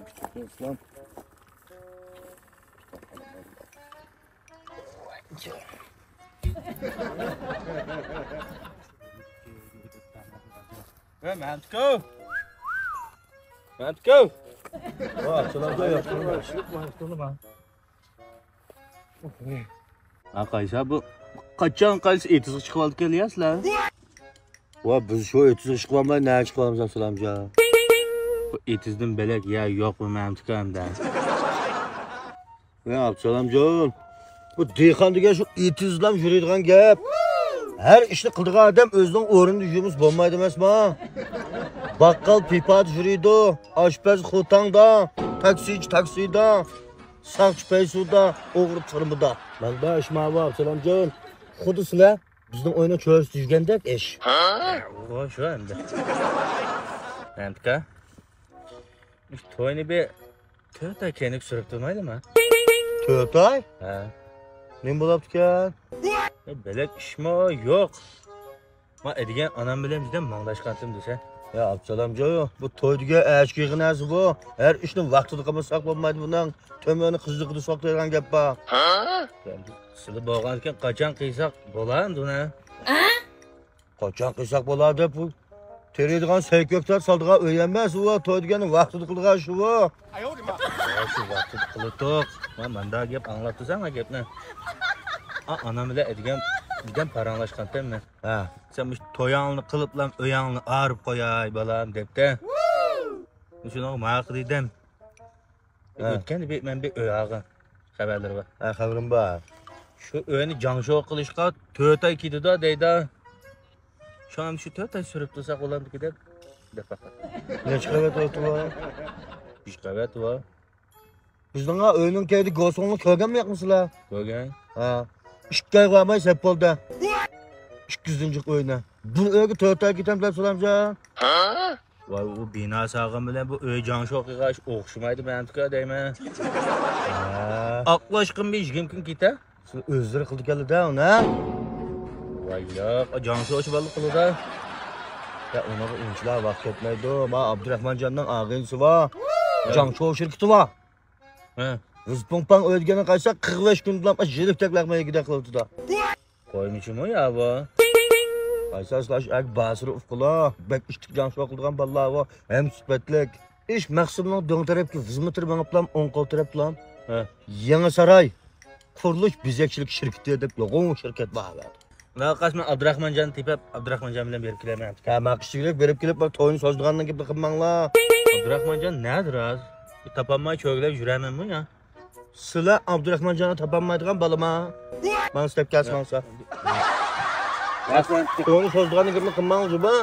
Küçük İslam. Mantıklı. Mantıklı. Vah, selam da yaptın. Arkadaşlar bu kaçan kalesi etiz çıkıp aldık geliyorlar. Vah biz şu etiz çıkıp almayı ne çıkıp almışız selamca. Bu etizden belek ya yok mu mantıklı hem de. Ya selamcan. Bu deyxan degan şu etizlam yürüydigan gap. Her ishni qildigan adam o'zining o'rnida yurimiz bo'lmaydi emasmi? Baqqal pipad yuriydi, oshpaz xotangda, taksichi taksida, saqchi paysuda, o'g'ri qirmida. Mana ish ma'lum, salomjon. Xuddi sizlar bizning o'yinni cho'rib yurgandek ish. O shu endi. Mentka. Ish to'yni bir 4 ay kenik surib turmaydimi? 4 ay? Ha. Ne bo'libdi-kan? Belek ishmi yo'q. Men edigan onam bilan juda mangdashgandim desa. Ya Absalamjon, bu to'ydiga achki yig'inasi bu. Har ishni vaqtida qilmasak bo'lmaydi bundan. To'mani qizligida soqlaydigan gap bor. Ha? Sizlar bo'lgan ekan qachon qiysak bo'lardi uni? Ha? Qachon qiysak bo'ladi bu? Teriydigan sayköklar saldigan uy emas u, to'ydigani vaqtida qilgan shu. Ayo'ma. Shu vaqtida qildik. Menda gap anglab tursan gapni. Anam bilan edigan paranglashgandim men. Ha, sen bu to'yangni qiliblam, o'yangni arib qo'yay balam debdi. Shuni ma'qul edim. O'tgan men bir o'yag'i xabarlar bor. Ha, xabarim bor. Shu o'yini jangsho qilishga 4 oy ketdi deydi. Şu an şu 4 ay sürüp dursak olamdı deb faqat. Necha qavat o'tib? 5 qavat var. Bizning o'yinning kaydi gosonlik ko'rganmi yo'qmisizlar? Ko'rgan. Ha. 2 ay qolmay sep bo'ldi. 200-chi o'yinda. Bu o'yga 4 ay ketam deb so'ramjon. Ha? Voy, u bino sog'im bilan bu o'y jangshoqiga o'xshamaydi menga deyman. Ha. Aqlashqim 20 kun keta. Siz o'zlari qildiganlar-da uni. Vay yo'q, jangshoqchi bo'lib qildi. Ya unaqa inchilar vaqt ketmaydi. Men Abdurahmonjonning ag'insi bor. Jangshoq shirkati bor. Ha. Biz pong o'lgani qaysa 45 kun bilan jirik taklaqmayga qilibdi-da. Qo'ymichimi ya bu? Qaysaslash ak basir ufqula, bek ishtik jangshoq qilgan ballar bor. Hem sifatlik. Ish maqsadning do'ng tarafga xizmatlar mangaplam, o'ng qo'l taraflam. Ha. Yangi saroy qurilish bezakchilik shirkati deb yo'g'on shirkat bor. Naqasman Abdurahmonjon tepib, Abdurahmonjon bilan berib kelaman. Ha, maqishchilik berib kelib, to'yni sozdigandan gap qilmanglar. Abdurahmonjon nedir az? Topolmay cho'glab yuramanmi ya? Sizlar Abdurahmonjonni topolmaydigan balama. Men istab kelsansa. To'yni sozdigandan gap qilmanglar,